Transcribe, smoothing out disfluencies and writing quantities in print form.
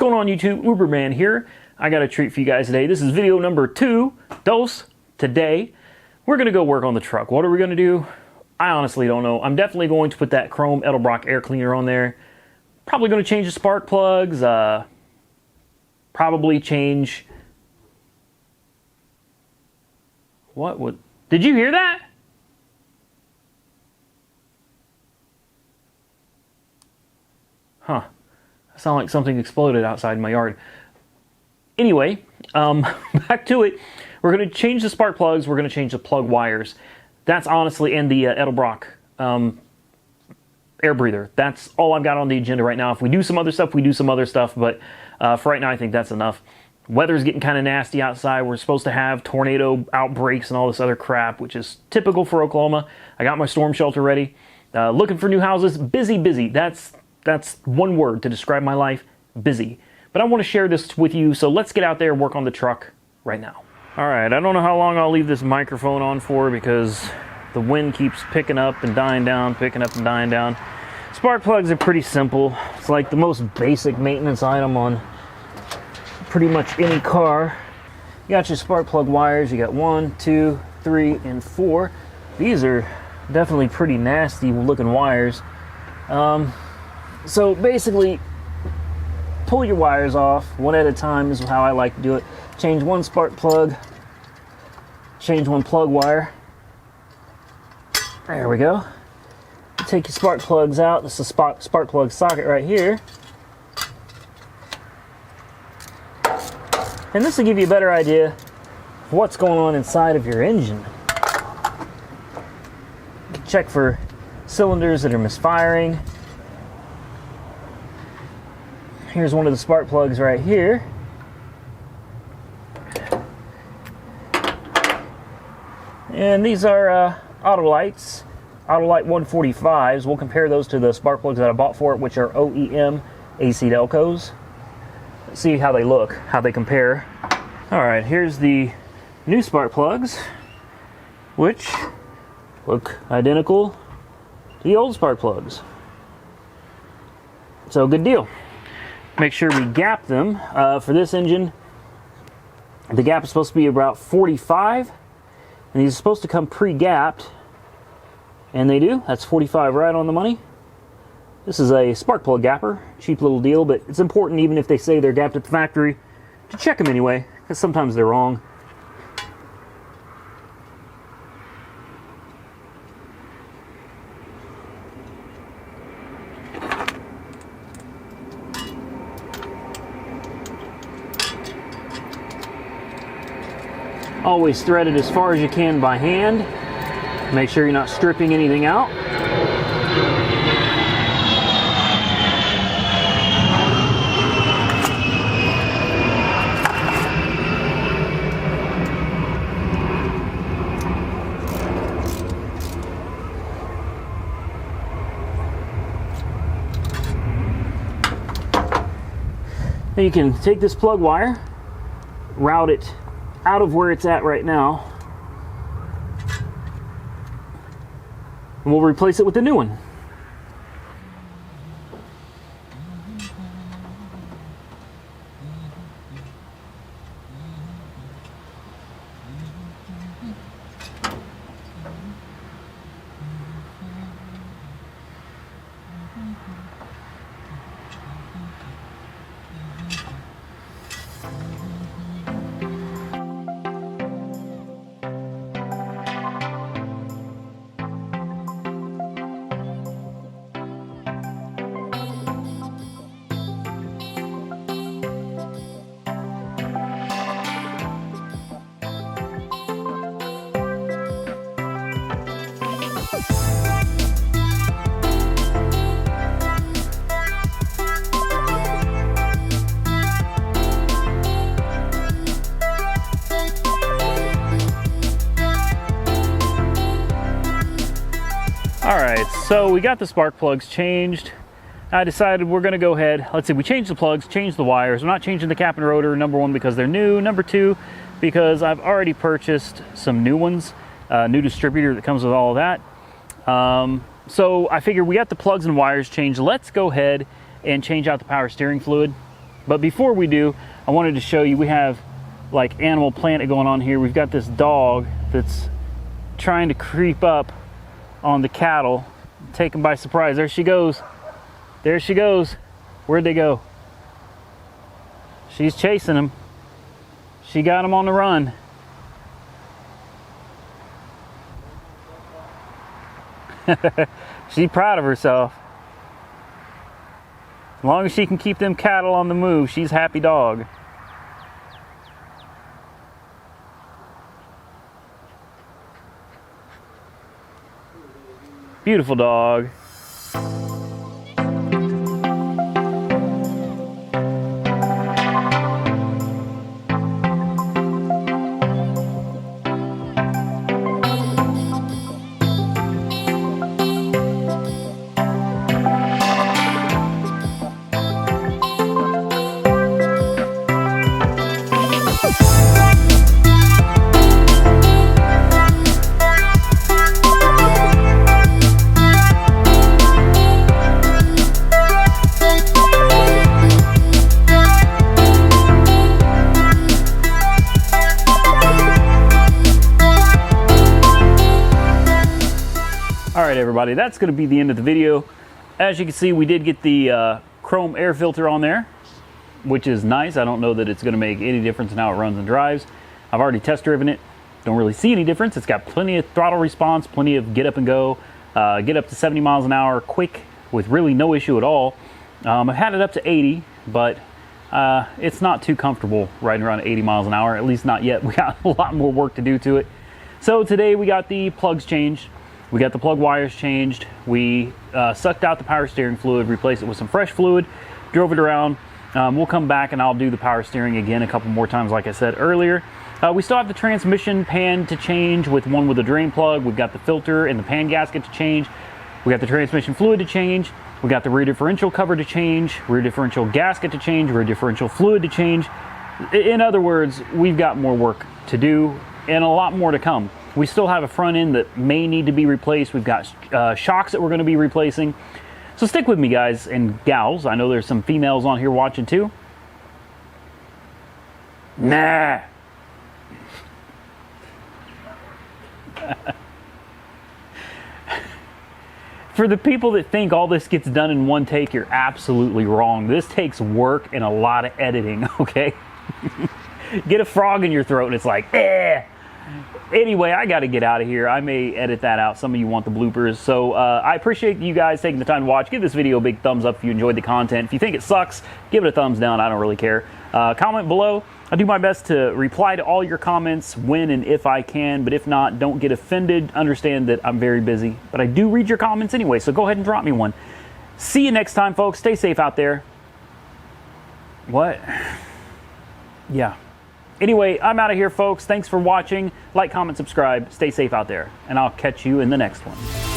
going on YouTube? Uberman here. I got a treat for you guys today. This is video number 2, dos. Today, we're going to go work on the truck. What are we going to do? I honestly don't know. I'm definitely going to put that chrome Edelbrock air cleaner on there. Probably going to change the spark plugs. Probably change... What would... Did you hear that? Huh. Sound like something exploded outside my yard. Anyway, back to it. We're going to change the spark plugs. We're going to change the plug wires. That's honestly, and the Edelbrock air breather. That's all I've got on the agenda right now. If we do some other stuff, we do some other stuff. But for right now, I think that's enough. Weather's getting kind of nasty outside. We're supposed to have tornado outbreaks and all this other crap, which is typical for Oklahoma. I got my storm shelter ready. Looking for new houses. Busy, busy. That's one word to describe my life. Busy. But I want to share this with you, so let's get out there and work on the truck right now. Alright, I don't know how long I'll leave this microphone on for because the wind keeps picking up and dying down, picking up and dying down. Spark plugs are pretty simple. It's like the most basic maintenance item on pretty much any car. You got your spark plug wires. You got 1, 2, 3, and 4. These are definitely pretty nasty looking wires. So basically, pull your wires off one at a time is how I like to do it. Change one spark plug, change one plug wire. There we go. Take your spark plugs out. This is a spark plug socket right here. And this will give you a better idea of what's going on inside of your engine. Check for cylinders that are misfiring. Here's one of the spark plugs right here. And these are Autolite 145s. We'll compare those to the spark plugs that I bought for it, which are OEM AC Delcos. See how they look, how they compare. Alright, here's the new spark plugs, which look identical to the old spark plugs. So good deal. Make sure we gap them. For this engine, the gap is supposed to be about 45, and these are supposed to come pre-gapped, and they do. That's 45 right on the money. This is a spark plug gapper, cheap little deal, but it's important, even if they say they're gapped at the factory, to check them anyway, because sometimes they're wrong. Always thread it as far as you can by hand. Make sure you're not stripping anything out. Now you can take this plug wire, route it out of where it's at right now, and we'll replace it with a new one. Alright, so we got the spark plugs changed. I decided we're going to go ahead, let's see, we changed the plugs, changed the wires. I'm not changing the cap and rotor, number one, because they're new. Number two, because I've already purchased some new ones, new distributor that comes with all of that. So I figured we got the plugs and wires changed. Let's go ahead and change out the power steering fluid. But before we do, I wanted to show you, we have like Animal Planet going on here. We've got this dog that's trying to creep up on the cattle, take them by surprise. There she goes. There she goes. Where'd they go? She's chasing them. She got them on the run. She's proud of herself. As long as she can keep them cattle on the move, she's a happy dog. Beautiful dog. Alright everybody, that's going to be the end of the video. As you can see, we did get the chrome air filter on there, which is nice. I don't know that it's going to make any difference in how it runs and drives. I've already test driven it. Don't really see any difference. It's got plenty of throttle response, plenty of get up and go, get up to 70 miles an hour quick with really no issue at all. I've had it up to 80, but it's not too comfortable riding around 80 miles an hour, at least not yet. We got a lot more work to do to it. So today we got the plugs changed. We got the plug wires changed. We sucked out the power steering fluid, replaced it with some fresh fluid, drove it around. We'll come back and I'll do the power steering again a couple more times like I said earlier. We still have the transmission pan to change with one with a drain plug. We've got the filter and the pan gasket to change. We got the transmission fluid to change. We got the rear differential cover to change, rear differential gasket to change, rear differential fluid to change. In other words, we've got more work to do and a lot more to come. We still have a front end that may need to be replaced. We've got shocks that we're going to be replacing. So stick with me, guys and gals. I know there's some females on here watching too. Nah. For the people that think all this gets done in one take, you're absolutely wrong. This takes work and a lot of editing, okay? Get a frog in your throat and it's like, eh. Anyway, I got to get out of here. I may edit that out. Some of you want the bloopers. So I appreciate you guys taking the time to watch. Give this video a big thumbs up if you enjoyed the content. If you think it sucks, give it a thumbs down. I don't really care. Comment below. I do my best to reply to all your comments when and if I can. But if not, don't get offended. Understand that I'm very busy. But I do read your comments anyway. So go ahead and drop me one. See you next time, folks. Stay safe out there. What? Yeah. Anyway, I'm out of here, folks. Thanks for watching. Like, comment, subscribe. Stay safe out there. And I'll catch you in the next one.